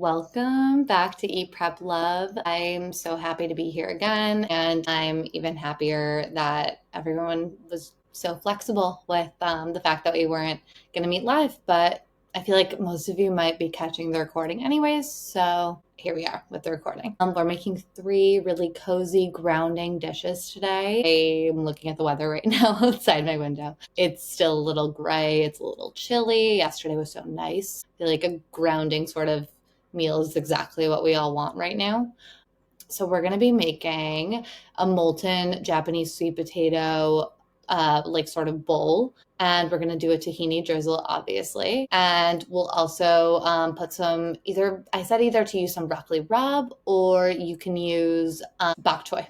Welcome back to Eat Prep Love. I'm so happy to be here again, and I'm even happier that everyone was so flexible with the fact that we weren't going to meet live, but I feel like most of you might be catching the recording anyways, so here we are with the recording. We're making 3 really cozy, grounding dishes today. I'm looking at the weather right now outside my window. It's still a little gray. It's a little chilly. Yesterday was so nice. I feel like a grounding sort of meal is exactly what we all want right now. So we're going to be making a molten Japanese sweet potato sort of bowl. And we're going to do a tahini drizzle, obviously. And we'll also put some either to use some broccoli rabe, or you can use bok choy.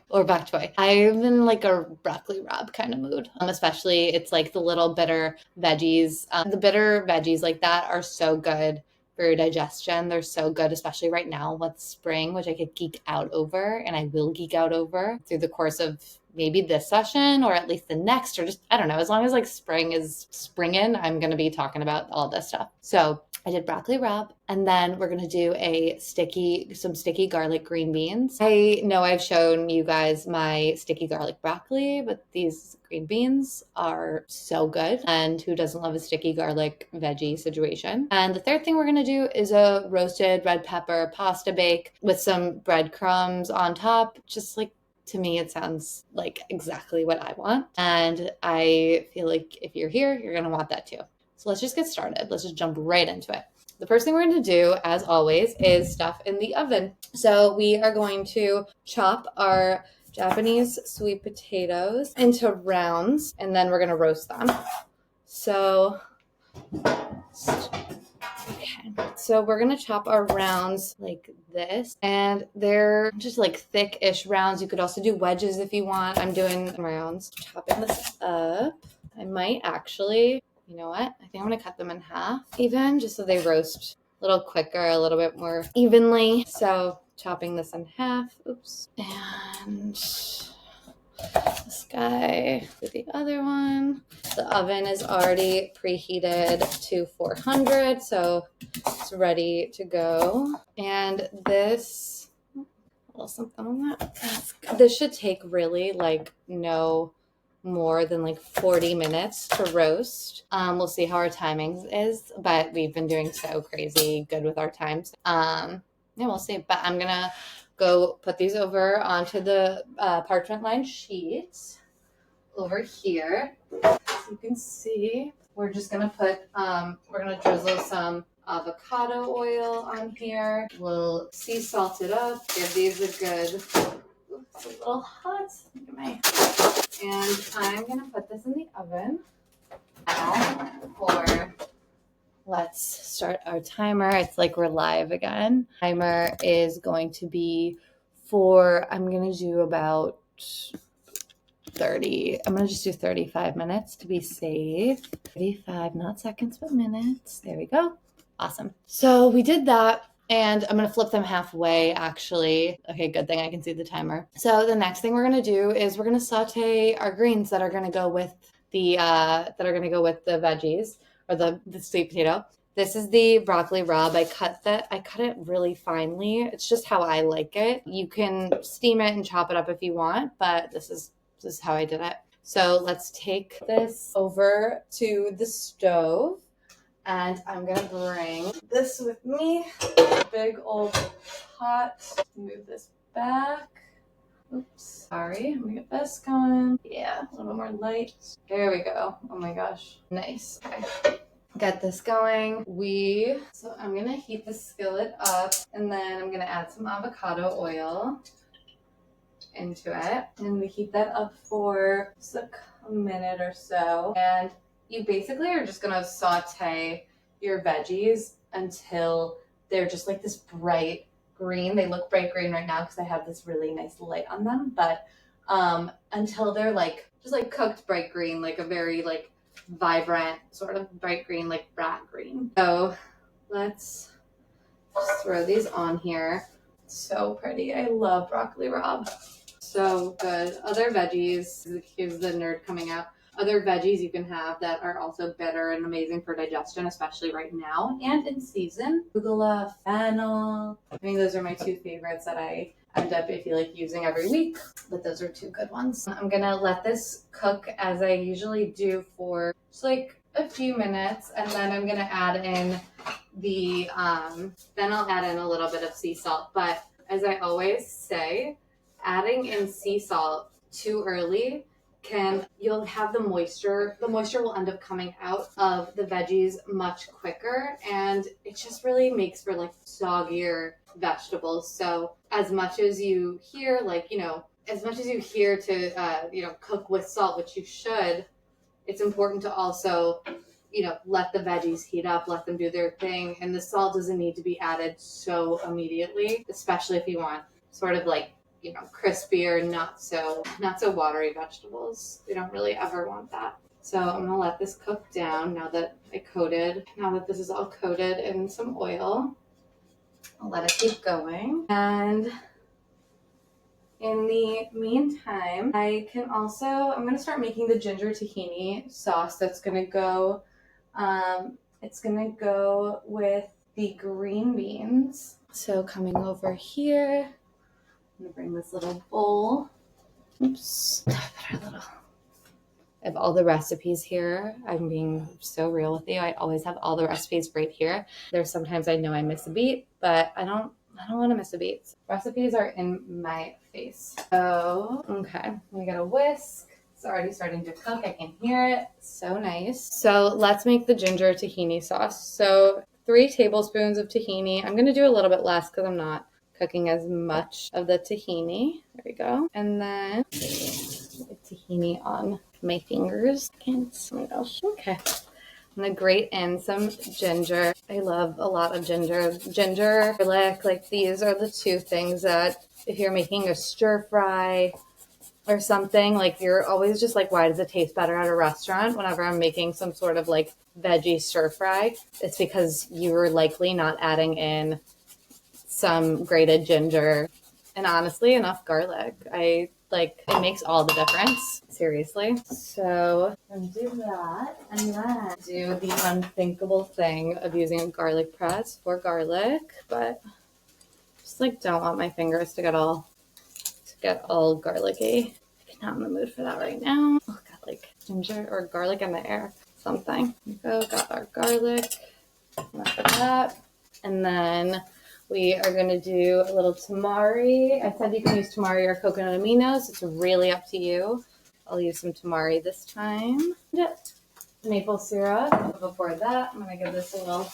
I'm in like a broccoli rabe kind of mood, especially it's like the little bitter veggies. The bitter veggies like that are so good for your digestion. They're so good, especially right now with spring, which I could geek out over, and I will geek out over through the course of maybe this session or at least the next, or just, I don't know, as long as like spring is springing, I'm going to be talking about all this stuff. So I did broccoli rabe, and then we're going to do some sticky garlic green beans. I know I've shown you guys my sticky garlic broccoli, but these green beans are so good. And who doesn't love a sticky garlic veggie situation? And the third thing we're going to do is a roasted red pepper pasta bake with some breadcrumbs on top. Just like, to me, it sounds like exactly what I want. And I feel like if you're here, you're going to want that too. So let's just get started. Let's just jump right into it. The first thing we're going to do, as always, is stuff in the oven. So we are going to chop our Japanese sweet potatoes into rounds, and then we're going to roast them. So we're going to chop our rounds like this, and they're just like thick-ish rounds. You could also do wedges if you want. I'm doing rounds. Chopping this up. I might actually, you know what? I think I'm going to cut them in half even, just so they roast a little quicker, a little bit more evenly. So chopping this in half. Oops. And this guy with the other one. The oven is already preheated to 400, so it's ready to go. And this, a little something on that. This should take really like no more than like 40 minutes to roast. We'll see how our timing is, but we've been doing so crazy good with our times. Yeah, we'll see. But I'm gonna go put these over onto the parchment lined sheet over here. As you can see, we're just gonna put we're gonna drizzle some avocado oil on here. We'll sea salt it up, give these a good, oops, a little hot. Look at my, and I'm gonna put this in the oven now for, let's start our timer. It's like we're live again. Timer is going to be I'm going to do about 30. I'm going to just do 35 minutes to be safe. 35, not seconds, but minutes. There we go. Awesome. So we did that. And I'm going to flip them halfway, actually. Okay, good thing I can see the timer. So the next thing we're going to do is we're going to saute our greens that are going to go with the veggies, or the sweet potato. This is the broccoli rabe. I cut it really finely. It's just how I like it. You can steam it and chop it up if you want, but this is how I did it. So let's take this over to the stove. And I'm going to bring this with me. Big old pot. Move this back. Oops. Sorry. I'm going to get this going. Yeah, a little bit more light. There we go. Oh my gosh. Nice. Okay. Get this going. So I'm going to heat the skillet up, and then I'm going to add some avocado oil into it. And we heat that up for just a minute or so. And you basically are just going to saute your veggies until they're just like this bright green. They look bright green right now because I have this really nice light on them, but until they're like just like cooked bright green, like a very like vibrant sort of bright green, like brat green. So let's just throw these on here. So pretty. I love broccoli rabe. So good. Other veggies, here's the nerd coming out. other veggies you can have that are also better and amazing for digestion, especially right now and in season. Arugula, fennel. I mean, those are my two favorites that I end up, I feel like, using every week, but those are two good ones. I'm gonna let this cook as I usually do for just like a few minutes, and then I'm gonna add in then I'll add in a little bit of sea salt. But as I always say, adding in sea salt too early you'll have the moisture will end up coming out of the veggies much quicker, and it just really makes for like soggier vegetables. So as much as you hear, to cook with salt, which you should, it's important to also let the veggies heat up, let them do their thing, and the salt doesn't need to be added so immediately, especially if you want sort of like crispier, not so watery vegetables. We don't really ever want that. So I'm gonna let this cook down now that this is all coated in some oil. I'll let it keep going. And in the meantime, I'm gonna start making the ginger-tahini sauce that's gonna go, it's gonna go with the green beans. So coming over here, I'm gonna bring this little bowl. Oops. I have all the recipes here. I'm being so real with you. I always have all the recipes right here. There's sometimes I know I miss a beat, but I don't want to miss a beat. Recipes are in my face. So, okay, we got a whisk. It's already starting to cook. I can hear it. So nice. So let's make the ginger-tahini sauce. So 3 tablespoons of tahini. I'm going to do a little bit less because I'm not cooking as much of the tahini. There we go. And then tahini on my fingers. Oh my gosh. Okay. I'm gonna grate in some ginger. I love a lot of ginger. Ginger, garlic, like these are the 2 things that if you're making a stir fry or something, like you're always just like, why does it taste better at a restaurant? Whenever I'm making some sort of like veggie stir fry, it's because you're likely not adding in some grated ginger and honestly enough garlic. It makes all the difference. Seriously. So I'm gonna do that and then do the unthinkable thing of using a garlic press for garlic, but just like don't want my fingers to get all garlicky. I'm not in the mood for that right now. Oh, got like ginger or garlic in the air. Something. Got our garlic. Enough of that. And then we are going to do a little tamari. I said you can use tamari or coconut aminos. It's really up to you. I'll use some tamari this time. Maple syrup. Before that, I'm going to give this a little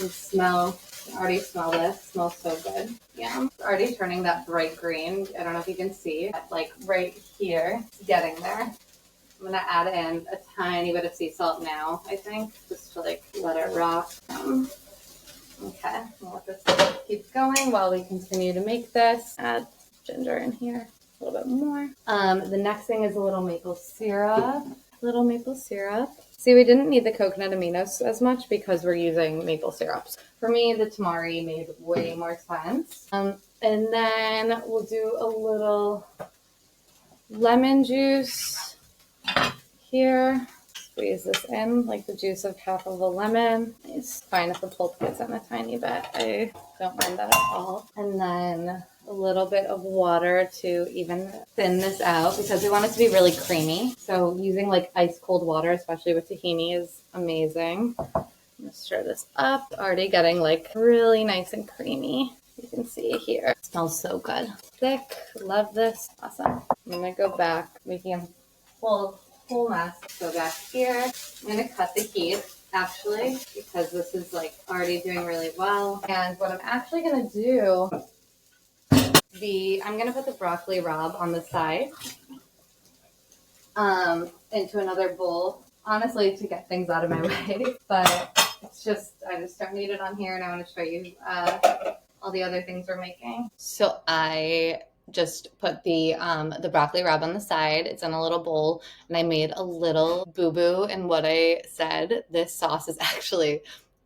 smell. I already smell this. It smells so good. Yeah. It's already turning that bright green. I don't know if you can see. Like right here. It's getting there. I'm going to add in a tiny bit of sea salt now, I think, just to like let it rock. Okay, we'll let this keep going while we continue to make this. Add ginger in here a little bit more. The next thing is a little maple syrup. See, we didn't need the coconut aminos as much because we're using maple syrups. For me, the tamari made way more sense. And then we'll do a little lemon juice here. Squeeze this in like the juice of half of a lemon. It's fine if the pulp gets in a tiny bit. I don't mind that at all. And then a little bit of water to even thin this out because we want it to be really creamy. So using like ice cold water, especially with tahini, is amazing. I'm gonna stir this up. Already getting like really nice and creamy. You can see here. It smells so good. Thick. Love this. Awesome. I'm gonna go back making a whole mess. Go back here. I'm going to cut the heat actually because this is like already doing really well. And what I'm actually going to do, I'm going to put the broccoli rabe on the side into another bowl, honestly, to get things out of my way. But I just don't need it on here, and I want to show you all the other things we're making. So I just put the broccoli rabe on the side. It's in a little bowl, and I made a little boo-boo in what I said. This sauce is actually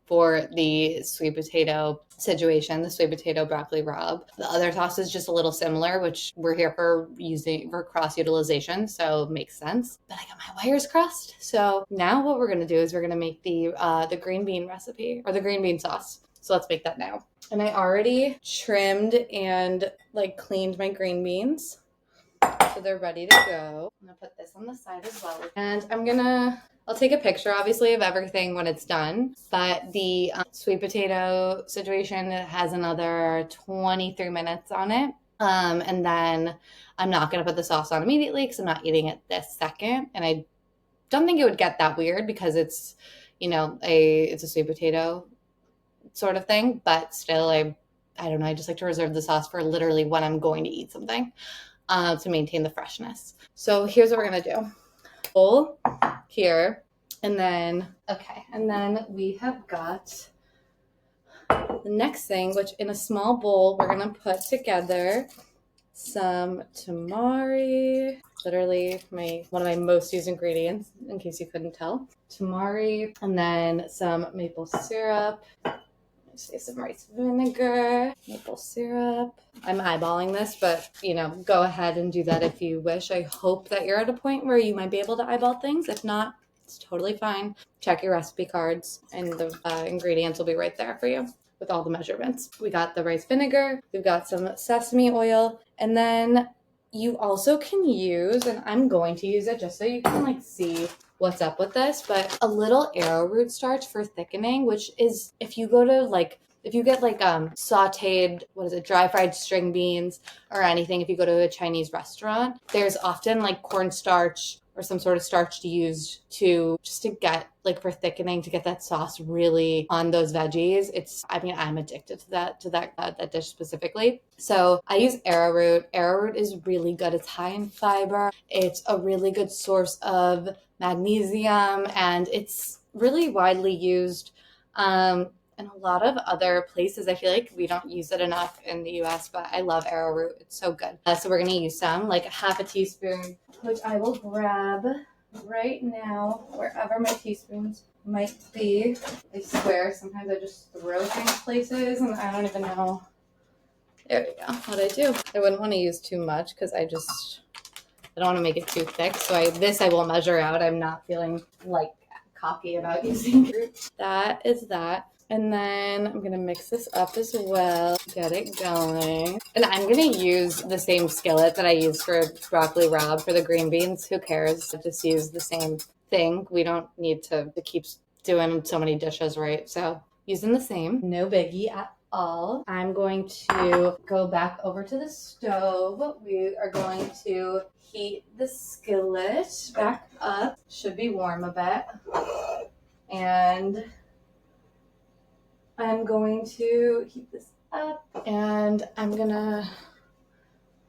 for the sweet potato situation, the sweet potato broccoli rabe. The other sauce is just a little similar, which we're here for using for cross utilization, so it makes sense. But I got my wires crossed. So now what we're gonna do is we're gonna make the green bean recipe, or the green bean sauce. So let's make that now. And I already trimmed and like cleaned my green beans, so they're ready to go. I'm gonna put this on the side as well. And I'll take a picture, obviously, of everything when it's done. But the sweet potato situation has another 23 minutes on it. And then I'm not going to put the sauce on immediately because I'm not eating it this second. And I don't think it would get that weird because it's, it's a sweet potato sort of thing. But still, I don't know. I just like to reserve the sauce for literally when I'm going to eat something to maintain the freshness. So here's what we're going to do. Bowl here, and then we have got the next thing, which in a small bowl we're gonna put together some tamari, literally one of my most used ingredients, in case you couldn't tell. Tamari, and then some maple syrup. Say some rice vinegar, maple syrup. I'm eyeballing this, but go ahead and do that if you wish. I hope that you're at a point where you might be able to eyeball things. If not, it's totally fine. Check your recipe cards and the ingredients will be right there for you with all the measurements. We got the rice vinegar, we've got some sesame oil, and then you also can use, and I'm going to use it just so you can see what's up with this, but a little arrowroot starch for thickening, which is if you get sauteed, dry fried string beans or anything, if you go to a Chinese restaurant, there's often cornstarch or some sort of starch to use to get for thickening, to get that sauce really on those veggies. I'm addicted to that dish specifically. So I use arrowroot. Arrowroot is really good. It's high in fiber. It's a really good source of magnesium, and it's really widely used in a lot of other places. I feel like we don't use it enough in the US, but I love arrowroot. It's so good. So we're going to use some, like a half a teaspoon, which I will grab right now, wherever my teaspoons might be. I swear, sometimes I just throw things places and I don't even know. There we go. What I do. I wouldn't want to use too much because I don't want to make it too thick. So I will measure out. I'm not feeling cocky about using fruit. That is that. And then I'm going to mix this up as well, get it going. And I'm going to use the same skillet that I use for broccoli rabe for the green beans. Who cares? I just use the same thing. We don't need to keep doing so many dishes, right? So using the same, no biggie at all. I'm going to go back over to the stove. We are going to heat the skillet back up. Should be warm a bit. And I'm going to heat this up, and I'm gonna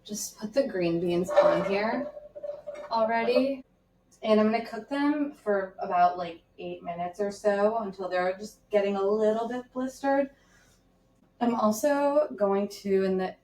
just put the green beans on here already. And I'm gonna cook them for about 8 minutes or so until they're just getting a little bit blistered. I'm also going to, in the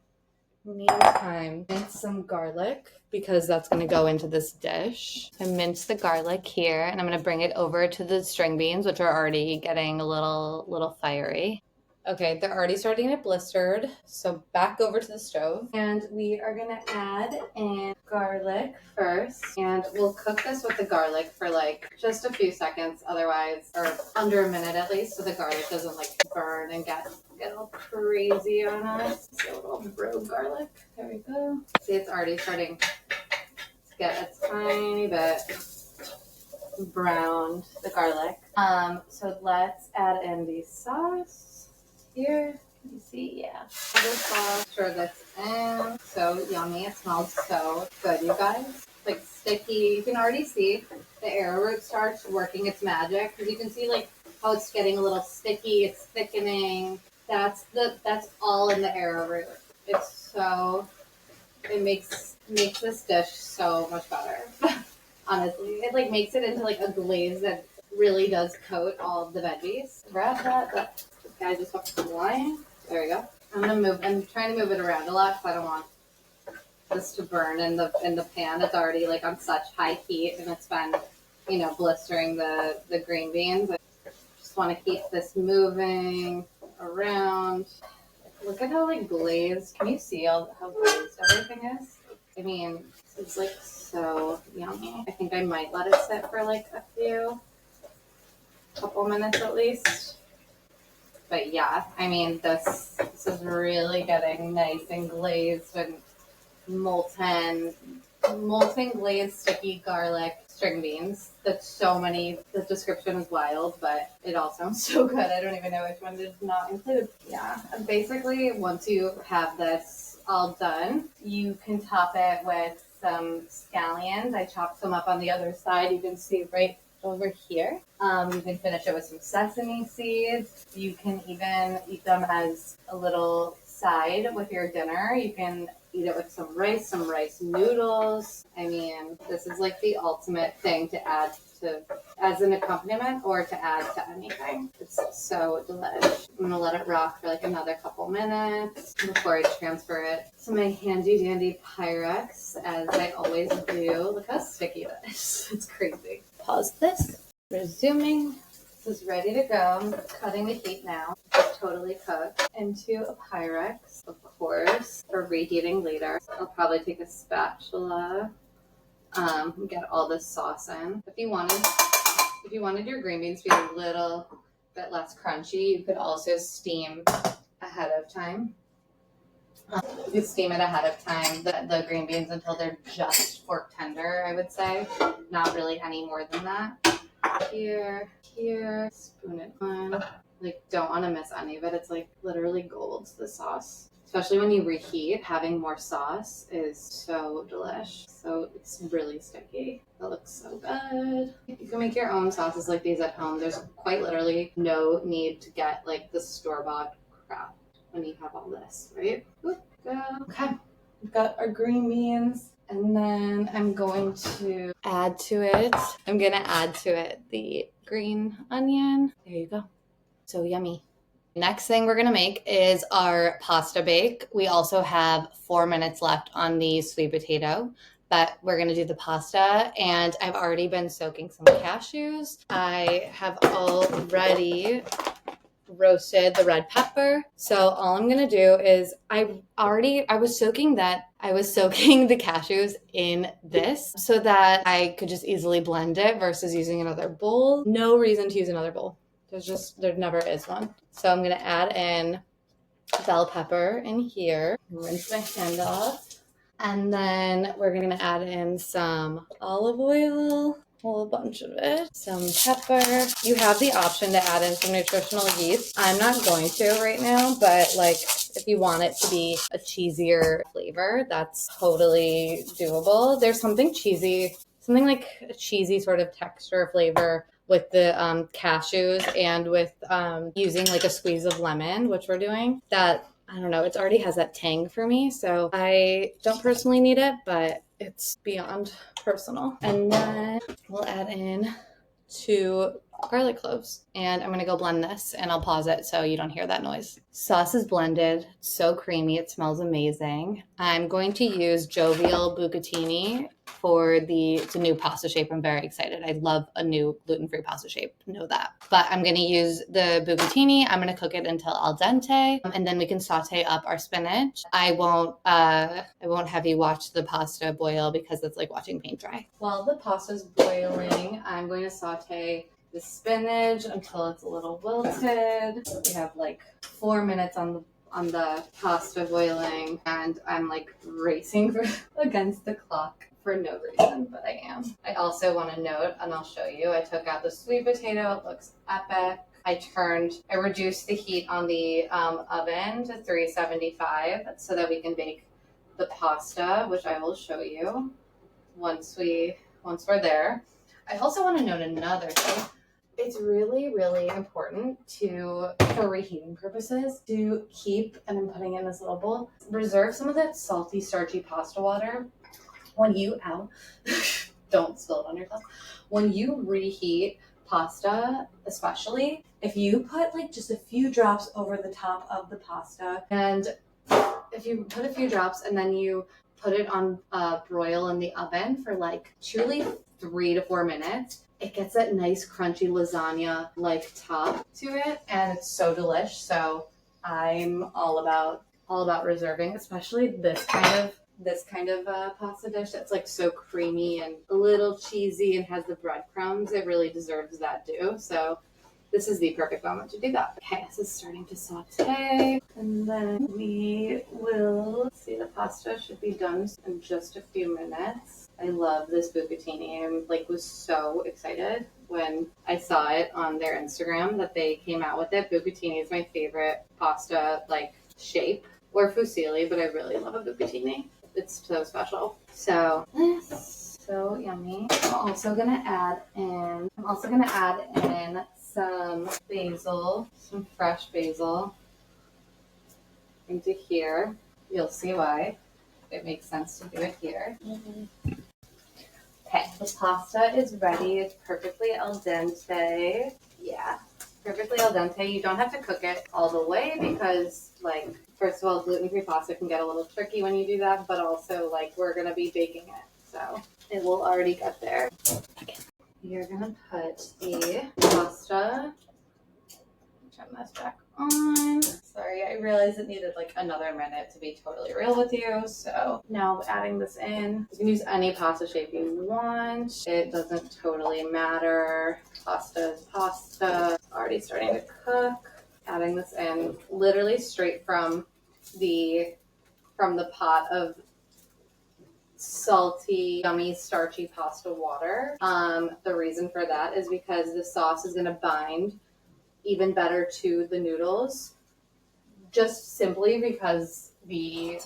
meantime, mince some garlic because that's going to go into this dish. I minced the garlic here, and I'm going to bring it over to the string beans, which are already getting a little fiery. Okay, they're already starting to get blistered, so back over to the stove. And we are going to add in garlic first, and we'll cook this with the garlic for just a few seconds, otherwise, or under a minute at least, so the garlic doesn't burn and get all crazy on us. So a little rogue garlic. There we go. See, it's already starting to get a tiny bit browned, the garlic. So let's add in the sauce here. You see, yeah. Other sauce. Sure, that's in. So yummy. It smells so good, you guys. Sticky. You can already see the arrowroot starch working its magic, because you can see how it's getting a little sticky. It's thickening. That's all in the arrowroot. It makes this dish so much better. Honestly, it makes it into a glaze that really does coat all of the veggies. Grab that. This guy just went flying. There we go. I'm trying to move it around a lot because I don't want this to burn in the pan. It's already on such high heat, and it's been blistering the green beans. just want to keep this moving around. Look at how like glazed. Can you see how glazed everything is? I mean, it's like so yummy. I think I might let it sit for like a couple minutes at least. But yeah, I mean, this is really getting nice and glazed and molten glazed sticky garlic string beans. That's so many. The description is wild, but it all sounds so good. I don't even know which one to not include. Yeah, basically, once you have this all done, you can top it with some scallions. I chopped some up on the other side. You can see right over here. You can finish it with some sesame seeds. You can even eat them as a little side with your dinner. You can eat it with some rice noodles. I mean, this is like the ultimate thing to add to as an accompaniment or to add to anything. It's so delicious. I'm gonna let it rock for like another couple minutes before I transfer it to my handy dandy Pyrex, as I always do. Look how sticky it is. It's crazy. Pause this. Resuming. This is ready to go. I'm cutting the heat now. It's totally cooked into a Pyrex, of course, for reheating later. I'll probably take a spatula, get all this sauce in. If you wanted your green beans to be a little bit less crunchy, you could also steam ahead of time. You could steam it ahead of time, the green beans, until they're just fork tender, I would say. Not really any more than that. Here, spoon it on. Like, don't want to miss any of it. It's like literally gold, the sauce. Especially when you reheat, having more sauce is so delish. So it's really sticky. That looks so good. You can make your own sauces like these at home. There's quite literally no need to get like the store-bought crap when you have all this, right? Go. Okay, we've got our green beans. And then I'm going to add to it the green onion. There you go. So yummy. Next thing we're going to make is our pasta bake. We also have 4 minutes left on the sweet potato, but we're going to do the pasta. And I've already been soaking some cashews. I have already roasted the red pepper. So all I'm gonna do is I was soaking the cashews in this so that I could just easily blend it versus using another bowl. No reason to use another bowl. There never is one. So I'm gonna add in bell pepper in here. Rinse my hand off. And then we're gonna add in some olive oil, a whole bunch of it, some pepper. You have the option to add in some nutritional yeast. I'm not going to right now, but like if you want it to be a cheesier flavor, that's totally doable. There's something like a cheesy sort of texture flavor with the cashews and with using like a squeeze of lemon, which we're doing, that I don't know, it already has that tang for me, so I don't personally need it, but it's beyond personal. And then we'll add in 2 garlic cloves, and I'm gonna go blend this, and I'll pause it so you don't hear that noise. Sauce is blended, so creamy, it smells amazing. I'm going to use Jovial bucatini for it's a new pasta shape. I'm very excited. I love a new gluten-free pasta shape, know that. But I'm gonna use the bucatini. I'm gonna cook it until al dente, and then we can saute up our spinach. I won't have you watch the pasta boil because it's like watching paint dry. While the pasta's boiling, I'm going to saute the spinach until it's a little wilted. We have like 4 minutes on the pasta boiling, and I'm like racing against the clock for no reason, but I am. I also want to note, and I'll show you, I took out the sweet potato. It looks epic. I reduced the heat on the oven to 375 so that we can bake the pasta, which I will show you once we're there. I also want to note another thing. It's really, really important for reheating purposes, to keep, and I'm putting in this little bowl, reserve some of that salty, starchy pasta water don't spill it on yourself. When you reheat pasta, especially, if you put like just a few drops over the top of the pasta, and if you put a few drops and then you put it on broil in the oven for like truly 3 to 4 minutes. It gets that nice crunchy lasagna like top to it, and it's so delish. So I'm all about reserving, especially this kind of pasta dish that's like so creamy and a little cheesy and has the breadcrumbs. It really deserves that too. So this is the perfect moment to do that. Okay, this is starting to saute, and then we will see the pasta should be done in just a few minutes. I love this bucatini. I was so excited when I saw it on their Instagram that they came out with it. Bucatini is my favorite pasta shape, or fusilli, but I really love a bucatini. It's so special. So this so yummy. I'm also gonna add in some basil, some fresh basil into here. You'll see why it makes sense to do it here. Okay, the pasta is ready. It's perfectly al dente. Yeah, perfectly al dente. You don't have to cook it all the way because, first of all, gluten-free pasta can get a little tricky when you do that, but also, we're going to be baking it, so it will already get there. Okay. You're going to put the pasta, turn this back on. Sorry, I realized it needed another minute to be totally real with you. So now adding this in. You can use any pasta shape you want. It doesn't totally matter. Pasta is pasta. Already starting to cook. Adding this in literally straight from the pot of salty, yummy, starchy pasta water. The reason for that is because the sauce is going to bind even better to the noodles, just simply because of the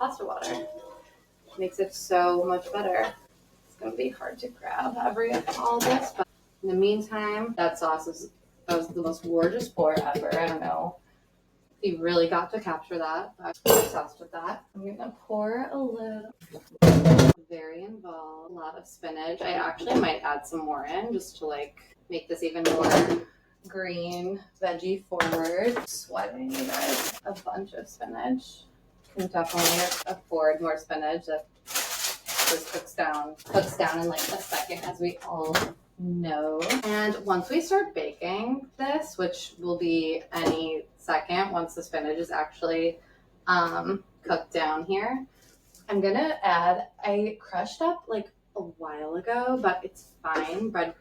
pasta water makes it so much better. It's gonna be hard to grab all this, but in the meantime, that was the most gorgeous pour ever. I don't know if you really got to capture that, but I'm obsessed with that. I'm gonna pour a little, very involved, a lot of spinach. I actually might add some more in just to make this even more green, veggie forward. Sweating, you guys. A bunch of spinach. Can definitely afford more spinach. That just cooks down in a second, as we all know. And once we start baking this, which will be any second once the spinach is actually cooked down here, I'm gonna add, I crushed up a while ago, but it's fine. I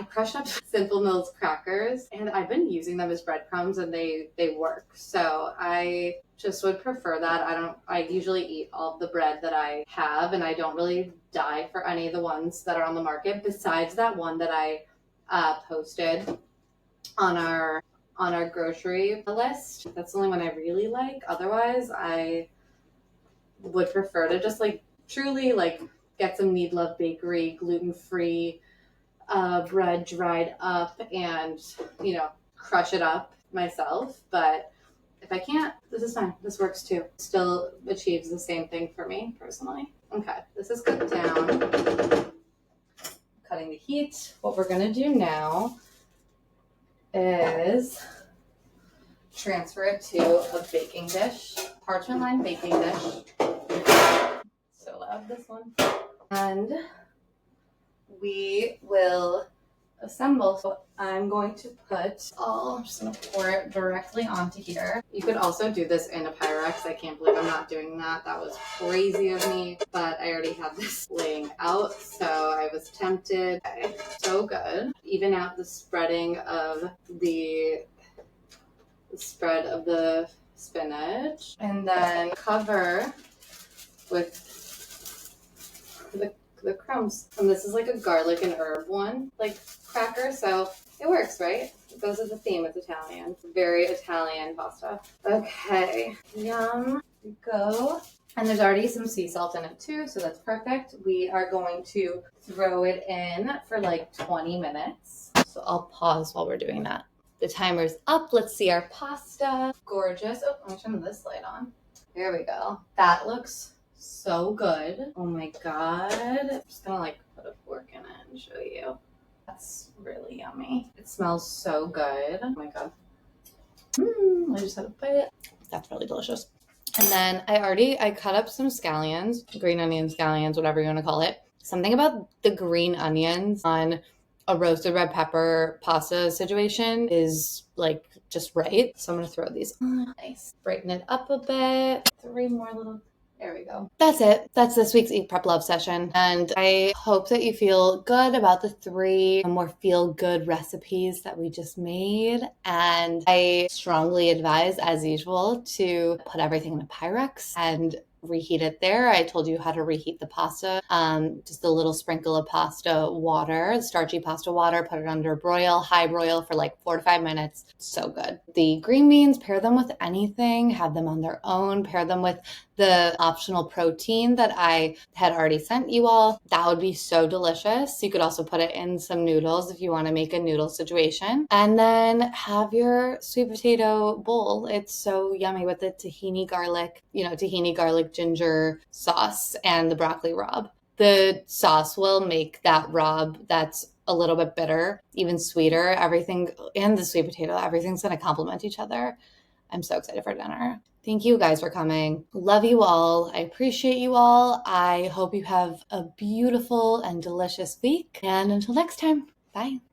crushed up Simple Mills crackers, and I've been using them as breadcrumbs, and they work. So I just would prefer that. I usually eat all of the bread that I have, and I don't really die for any of the ones that are on the market, besides that one that I posted on our grocery list. That's the only one I really like. Otherwise, I would prefer to just truly get some Need Love Bakery gluten-free bread dried up and crush it up myself. But if I can't, this is fine. This works too. Still achieves the same thing for me personally. Okay, this is cooked down. Cutting the heat. What we're gonna do now is transfer it to a baking dish, parchment lined baking dish. So loud, this one. And we will assemble. So I'm going to I'm just going to pour it directly onto here. You could also do this in a Pyrex. I can't believe I'm not doing that. That was crazy of me, but I already had this laying out, so I was tempted. Okay, so good. Even out the spreading of the spread of the spinach, and then cover with the crumbs. And this is a garlic and herb one, cracker, so it works, right? It goes with the theme. It's Italian. Very Italian pasta. Okay, yum. Here we go. And there's already some sea salt in it too, so that's perfect. We are going to throw it in for 20 minutes. So I'll pause while we're doing that. The timer's up. Let's see our pasta. Gorgeous. Oh, let me turn this light on. There we go. That looks so good. Oh my god. I'm just gonna put a fork in it and show you. That's really yummy. It smells so good. Oh my god. I just had a bite. That's really delicious. And then I cut up some scallions, green onion scallions, whatever you want to call it. Something about the green onions on a roasted red pepper pasta situation is like just right. So I'm going to throw these on. Nice. Brighten it up a bit. 3 more little. There we go. That's it. That's this week's Eat Prep Love session. And I hope that you feel good about the 3 more feel good recipes that we just made. And I strongly advise, as usual, to put everything in a Pyrex and reheat it there. I told you how to reheat the pasta. Just a little sprinkle of pasta water, starchy pasta water, put it under broil, high broil for like 4 to 5 minutes. So good. The green beans, pair them with anything, have them on their own, pair them with the optional protein that I had already sent you all. That would be so delicious. You could also put it in some noodles if you want to make a noodle situation. And then have your sweet potato bowl. It's so yummy with the tahini garlic ginger sauce and the broccoli rabe. The sauce will make that rabe that's a little bit bitter even sweeter. Everything, and the sweet potato, everything's going to complement each other. I'm so excited for dinner. Thank you guys for coming. Love you all. I appreciate you all. I hope you have a beautiful and delicious week. And until next time, bye.